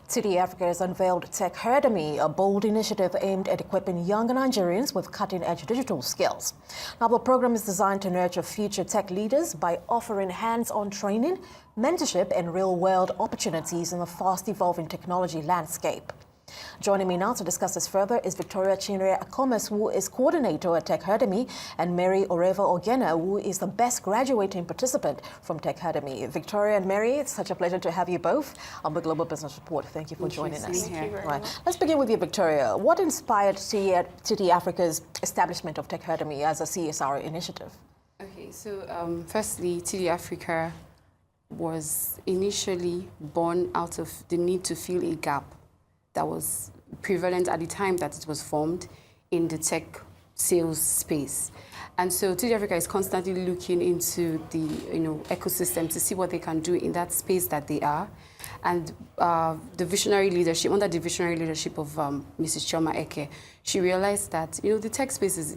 TD Africa has unveiled Tech Academy, a bold initiative aimed at equipping younger Nigerians with cutting-edge digital skills. Now, the program is designed to nurture future tech leaders by offering hands-on training, mentorship, and real-world opportunities in the fast-evolving technology landscape. Joining me now to discuss this further is Victoria Chinere Akomas, who is coordinator at Tech Academy, and Mary Orevaghene, who is the best graduating participant from Tech Academy. Victoria and Mary, it's such a pleasure to have you both on the Global Business Report. Thank you for joining us. Thank you very much. Let's begin with you, Victoria. What inspired TD Africa's establishment of Tech Academy as a CSR initiative? Okay, so firstly, TD Africa was initially born out of the need to fill a gap that was prevalent at the time that it was formed in the tech sales space. And so TD Africa is constantly looking into the ecosystem to see what they can do in that space that they are. And the visionary leadership, under the visionary leadership of Mrs. Chioma Eke, she realized that the tech space is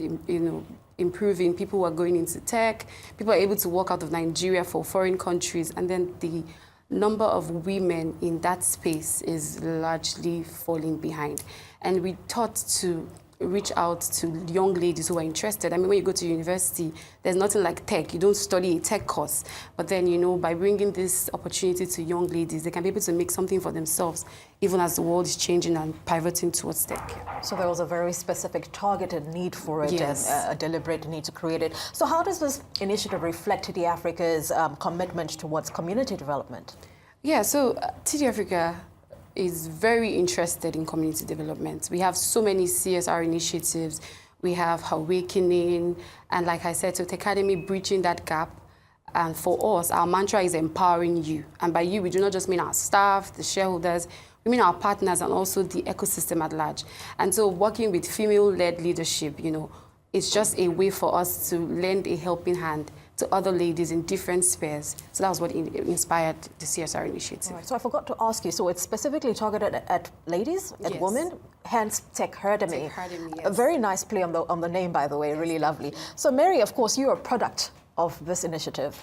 improving. People are going into tech. People are able to walk out of Nigeria for foreign countries, and then the number of women in that space is largely falling behind. And we thought to reach out to young ladies who are interested. I mean, when you go to university, there's nothing like tech. You don't study a tech course. But then, by bringing this opportunity to young ladies, they can be able to make something for themselves, even as the world is changing and pivoting towards tech. So there was a very specific targeted need for it, yes, and a deliberate need to create it. So how does this initiative reflect TD Africa's commitment towards community development? Yeah, so TD Africa is very interested in community development. We have so many CSR initiatives. We have Awakening, and like I said, so Tech Academy bridging that gap. And for us, our mantra is empowering you. And by you, we do not just mean our staff, the shareholders, we mean our partners and also the ecosystem at large. And so working with female-led leadership, it's just a way for us to lend a helping hand to other ladies in different spheres. So that was what inspired the CSR initiative. Right. So I forgot to ask you, so it's specifically targeted at ladies, at yes, women, hence Tech Academy. Tech Academy, yes. A very nice play on the name, by the way, really lovely. So Mary, of course, you're a product of this initiative.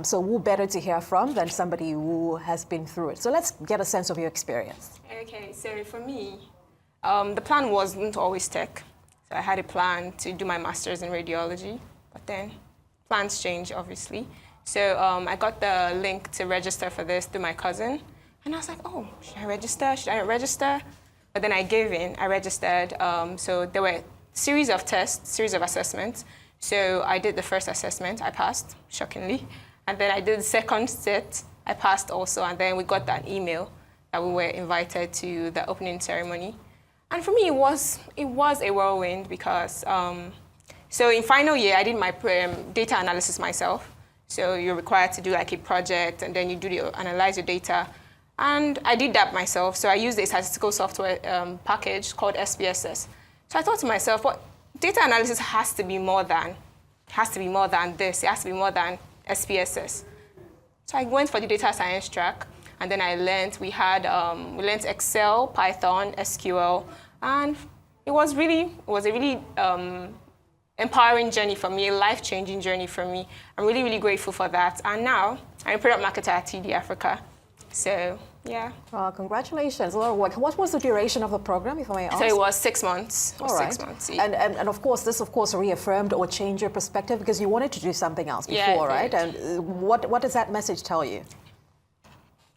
So who better to hear from than somebody who has been through it? So let's get a sense of your experience. Okay, so for me, the plan wasn't always tech. So I had a plan to do my master's in radiology, but then plans change, obviously. So I got the link to register for this through my cousin. And I was like, oh, should I register? Should I register? But then I gave in, I registered. So there were a series of tests, series of assessments. So I did the first assessment, I passed, shockingly. And then I did the second set, I passed also. And then we got that email that we were invited to the opening ceremony. And for me, it was a whirlwind because, so in final year, I did my data analysis myself. So you're required to do like a project, and then you analyze your data. And I did that myself. So I used a statistical software package called SPSS. So I thought to myself, well, data analysis has to be more than this. It has to be more than SPSS. So I went for the data science track. And then I learned, we learned Excel, Python, SQL, and it was a really empowering journey for me, a life-changing journey for me. I'm really, really grateful for that. And now I'm a product marketer at TD Africa. So, yeah. Congratulations, a lot of work. What was the duration of the program, if I may ask? So it was 6 months. All right. 6 months. Yeah. And of course, this reaffirmed or changed your perspective because you wanted to do something else before, right? And what does that message tell you?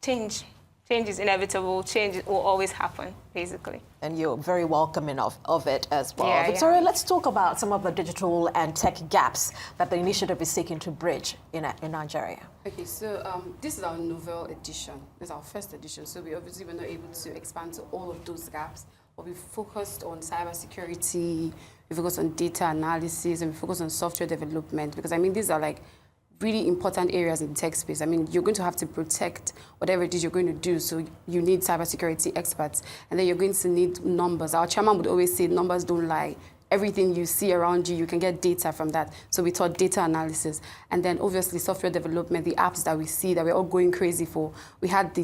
Change is inevitable. Change will always happen, basically. And you're very welcoming of it as well. Yeah, Victoria, let's talk about some of the digital and tech gaps that the initiative is seeking to bridge in Nigeria. Okay, so this is our novel edition. This is our first edition. So we obviously were not able to expand to all of those gaps, but we focused on cybersecurity, we focused on data analysis, and we focused on software development, because these are like really important areas in the tech space. You're going to have to protect whatever it is you're going to do, so you need cybersecurity experts, and then you're going to need numbers. Our chairman would always say, numbers don't lie. Everything you see around you, you can get data from that. So we taught data analysis. And then obviously software development, the apps that we see that we're all going crazy for. We had the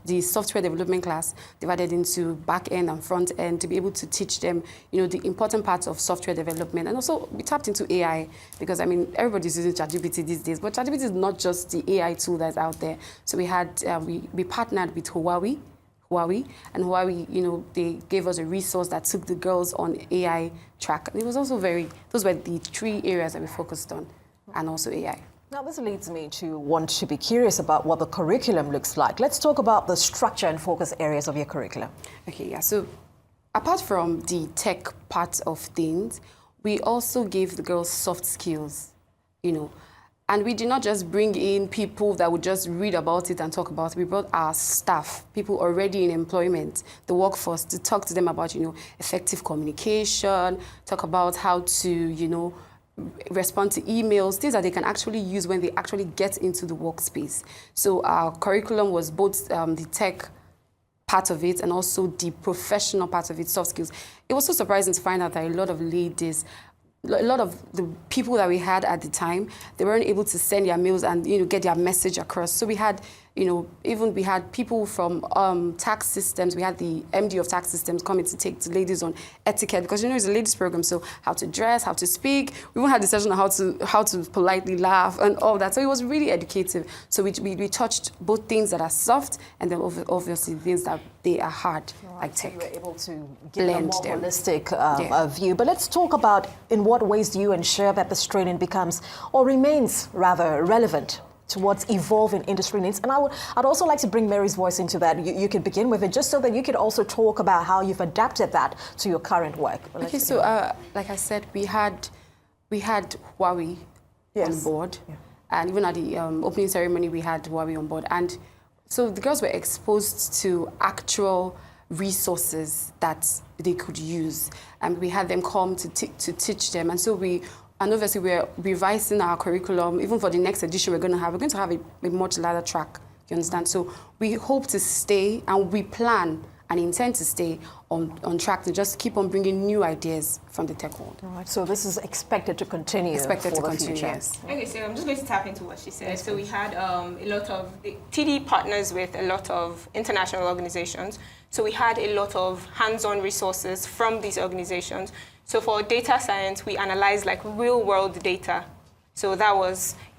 the software development class divided into back end and front end to be able to teach them, the important parts of software development. And also we tapped into AI because everybody's using ChatGPT these days, but ChatGPT is not just the AI tool that's out there. So we had, we partnered with Huawei. Huawei. And Huawei, they gave us a resource that took the girls on AI track. And it was also those were the 3 areas that we focused on, and also AI. Now, this leads me to want to be curious about what the curriculum looks like. Let's talk about the structure and focus areas of your curriculum. Okay, yeah. So apart from the tech part of things, we also gave the girls soft skills, And we did not just bring in people that would just read about it and talk about it. We brought our staff, people already in employment, the workforce, to talk to them about, effective communication, talk about how to, respond to emails, things that they can actually use when they actually get into the workspace. So our curriculum was both the tech part of it and also the professional part of it, soft skills. It was so surprising to find out that a lot of ladies, a lot of the people that we had at the time, they weren't able to send their mails and get their message across. So we had, we had people from tax systems. We had the MD of tax systems coming to take to ladies on etiquette because it's a ladies program. So how to dress, how to speak. We even had a session on how to politely laugh and all that. So it was really educative. So we touched both things that are soft and then obviously things that they are hard, like tech. So you were able to give a more them. holistic view. But let's talk about in what ways do you ensure that this training becomes or remains rather relevant towards evolving industry needs? And I'd also like to bring Mary's voice into that. You could begin with it just so that you could also talk about how you've adapted that to your current work. Okay, so like I said, we had Huawei on board. Yeah. And even at the opening ceremony, we had Huawei on board. And so the girls were exposed to actual resources that they could use. And we had them come to teach them. And so obviously we're revising our curriculum. Even for the next edition we're going to have a much larger track, you understand? So we hope to stay and we plan and intend to stay on track to just keep on bringing new ideas from the tech world. All right, so this is expected to continue. Yes. Okay, so I'm just going to tap into what she said. Yes, so we had a lot of, TD partners with a lot of international organizations. So we had a lot of hands-on resources from these organizations. So for data science, we analyzed like real-world data. So it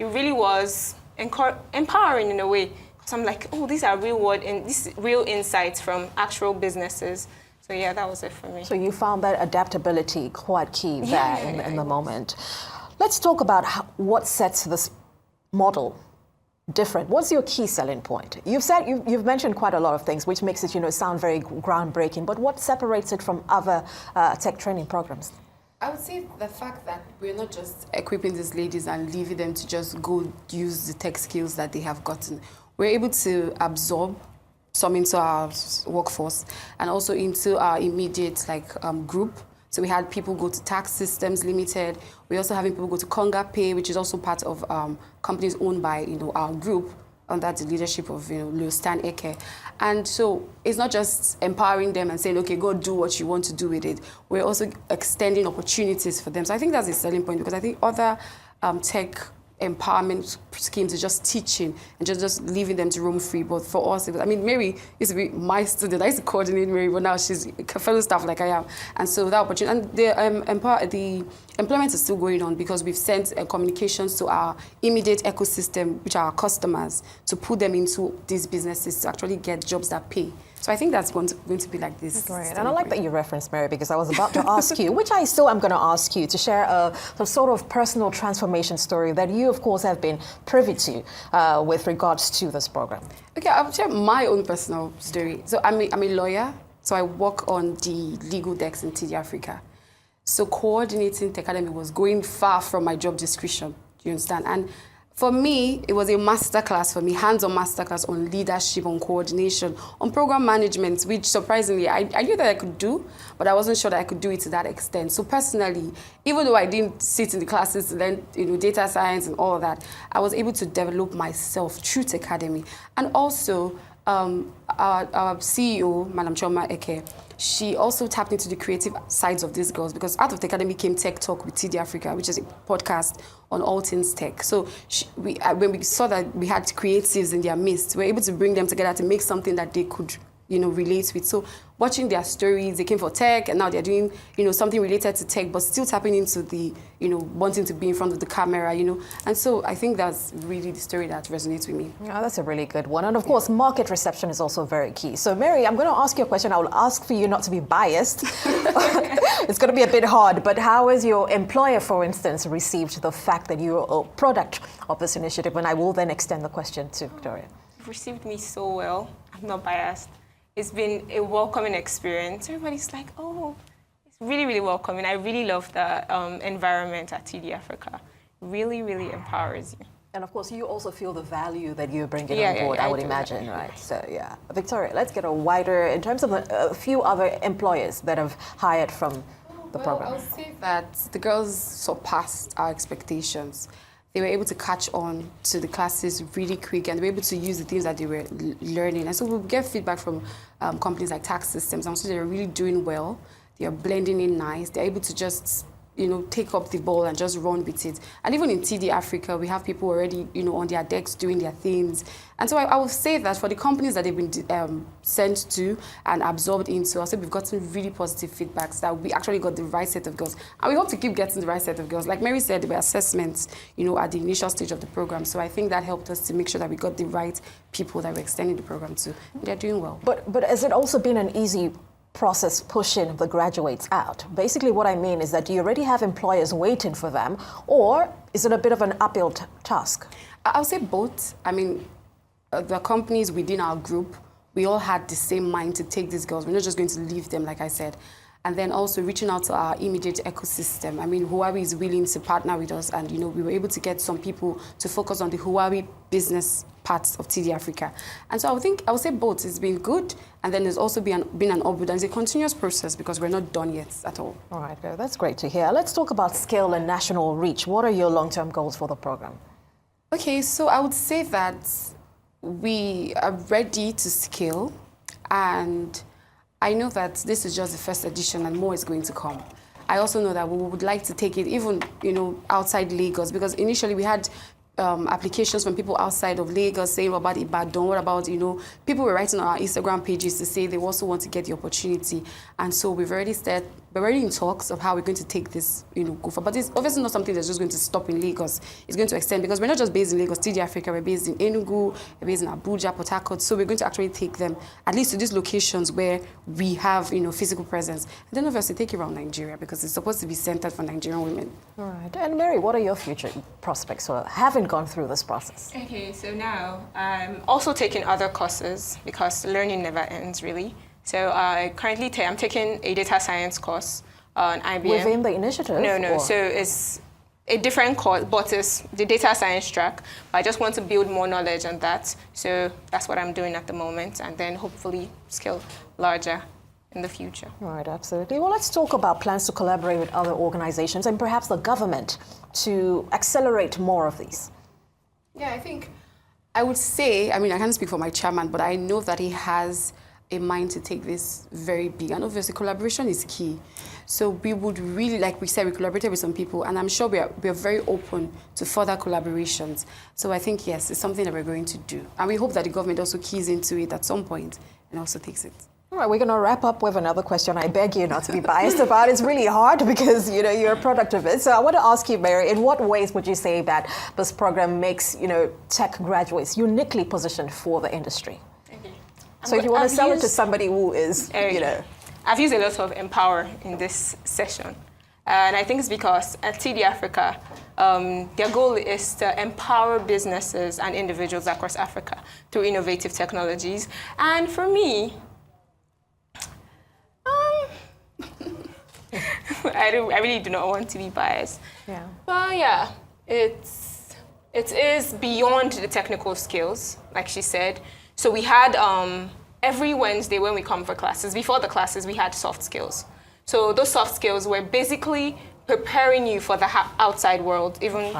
really was empowering in a way. So I'm like, oh, these are real insights from actual businesses. So yeah, that was it for me. So you found that adaptability quite key there in the moment. Let's talk about what sets this model different. What's your key selling point? You've mentioned quite a lot of things, which makes it sound very groundbreaking. But what separates it from other tech training programs? I would say the fact that we're not just equipping these ladies and leaving them to just go use the tech skills that they have gotten. We're able to absorb some into our workforce and also into our immediate group. So we had people go to Tax Systems Limited. We're also having people go to Conga Pay, which is also part of companies owned by our group under the leadership of Stan Eke. And so it's not just empowering them and saying, okay, go do what you want to do with it. We're also extending opportunities for them. So I think that's a selling point because I think other tech empowerment schemes is just teaching and just leaving them to roam free. But for us, Mary used to be my student. I used to coordinate Mary, but now she's a fellow staff like I am. And so that opportunity, and the employment is still going on because we've sent communications to our immediate ecosystem, which are our customers, to put them into these businesses to actually get jobs that pay. So I think that's going to be like this. Right. And I like that you referenced Mary because I was about to ask you, which I still am going to ask you, to share a sort of personal transformation story that you, of course, have been privy to with regards to this program. Okay, I'll share my own personal story. So I'm a lawyer, so I work on the legal desk in TD Africa. So coordinating Tech Academy was going far from my job description, do you understand? And for me, it was a masterclass for me, hands-on masterclass on leadership, on coordination, on program management, which surprisingly, I knew that I could do, but I wasn't sure that I could do it to that extent. So personally, even though I didn't sit in the classes to learn data science and all of that, I was able to develop myself through Tech Academy. And also, our CEO, Madam Choma Eke, she also tapped into the creative sides of these girls because out of the academy came Tech Talk with TD Africa, which is a podcast on all things tech. So when we saw that we had creatives in their midst, we were able to bring them together to make something that they could relate with. So watching their stories, they came for tech and now they're doing, something related to tech, but still tapping into the, wanting to be in front of the camera, And so I think that's really the story that resonates with me. Yeah, that's a really good one. And of course, market reception is also very key. So Mary, I'm going to ask you a question. I will ask for you not to be biased. It's going to be a bit hard, but how has your employer, for instance, received the fact that you're a product of this initiative? And I will then extend the question to Victoria. You've received me so well. I'm not biased. It's been a welcoming experience. Everybody's like, oh, it's really, really welcoming. I really love the environment at TD Africa. Really, really empowers you. And of course, you also feel the value that you're bringing Yeah, on board, yeah, I would do. imagine, right? So, yeah. Victoria, let's get a wider, in terms of a few other employers that have hired from the program. I'll say that the girls surpassed our expectations. They were able to catch on to the classes really quick, and they were able to use the things that they were learning. And so we get feedback from companies like Tax Systems, and so they're really doing well. They are blending in nice. They're able to just take up the ball and just run with it. And even in TD Africa, we have people already, on their decks doing their things. And so I would say that for the companies that they've been sent to and absorbed into, I'll say we've gotten really positive feedbacks that we actually got the right set of girls. And we hope to keep getting the right set of girls. Like Mary said, there were assessments, at the initial stage of the program. So I think that helped us to make sure that we got the right people that we're extending the program to. They're doing well. But has it also been an easy process pushing the graduates out? Basically, what I mean is that do you already have employers waiting for them, or is it a bit of an uphill task? I'll say both. I mean, the companies within our group, we all had the same mind to take these girls. We're not just going to leave them, like I said. And then also reaching out to our immediate ecosystem. I mean, Huawei is willing to partner with us, and we were able to get some people to focus on the Huawei business parts of TD Africa. And so I would say both. It's been good, and then there's also been an upward, and it's a continuous process because we're not done yet at all. All right, that's great to hear. Let's talk about scale and national reach. What are your long-term goals for the program? Okay, so I would say that we are ready to scale, and I know that this is just the first edition and more is going to come. I also know that we would like to take it even, outside Lagos, because initially we had applications from people outside of Lagos saying about Ibadan, what about, people were writing on our Instagram pages to say they also want to get the opportunity. And so we're already in talks of how we're going to take this, go for. But it's obviously not something that's just going to stop in Lagos. It's going to extend, because we're not just based in Lagos, TD Africa, we're based in Enugu, we're based in Abuja, Port Harcourt. So we're going to actually take them at least to these locations where we have, physical presence. And then obviously take it around Nigeria, because it's supposed to be centered for Nigerian women. All right. And Mary, what are your future prospects for having gone through this process? Okay, so now I'm also taking other courses because learning never ends, really. So currently I'm taking a data science course on IBM. Within the initiative? No. Or? So it's a different course, but it's the data science track. I just want to build more knowledge on that. So that's what I'm doing at the moment, and then hopefully scale larger in the future. All right, absolutely. Well, let's talk about plans to collaborate with other organizations and perhaps the government to accelerate more of these. Yeah, I think I would say, I can't speak for my chairman, but I know that he has a mind to take this very big. And obviously, collaboration is key. So we would really, like we said, we collaborated with some people, and I'm sure we are very open to further collaborations. So I think, yes, it's something that we're going to do. And we hope that the government also keys into it at some point and also takes it. All right, we're going to wrap up with another question. I beg you not to be biased about it. It's really hard because, you're a product of it. So I want to ask you, Mary, in what ways would you say that this program makes, tech graduates uniquely positioned for the industry? Okay. So if you want to sell it to somebody who is, I've used a lot of empower in this session. And I think it's because at TD Africa, their goal is to empower businesses and individuals across Africa through innovative technologies. And for me, I really do not want to be biased. Yeah. Well, yeah, it is beyond the technical skills, like she said. So we had every Wednesday when we come for classes, before the classes, we had soft skills. So those soft skills were basically preparing you for the outside world, even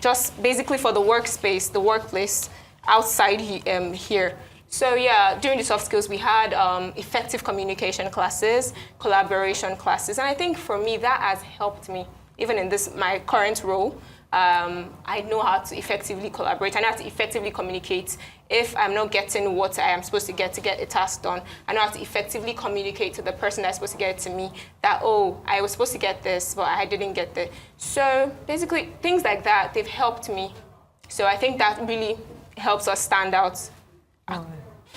just basically for the workspace, the workplace outside here. So yeah, during the soft skills, we had effective communication classes, collaboration classes. And I think for me, that has helped me, even in my current role, I know how to effectively collaborate. I know how to effectively communicate. If I'm not getting what I am supposed to get a task done, I know how to effectively communicate to the person that's supposed to get it to me that, oh, I was supposed to get this, but I didn't get it. So basically, things like that, they've helped me. So I think that really helps us stand out.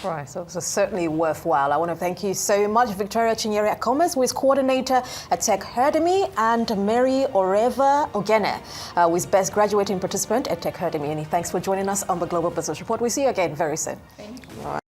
Right, so it's certainly worthwhile. I want to thank you so much, Victoria Chinyere Akomas, who is coordinator at Tech Academy, and Mary Orevaghene, who is best graduating participant at Tech Academy. And thanks for joining us on the Global Business Report. We'll see you again very soon. Thank you. All right.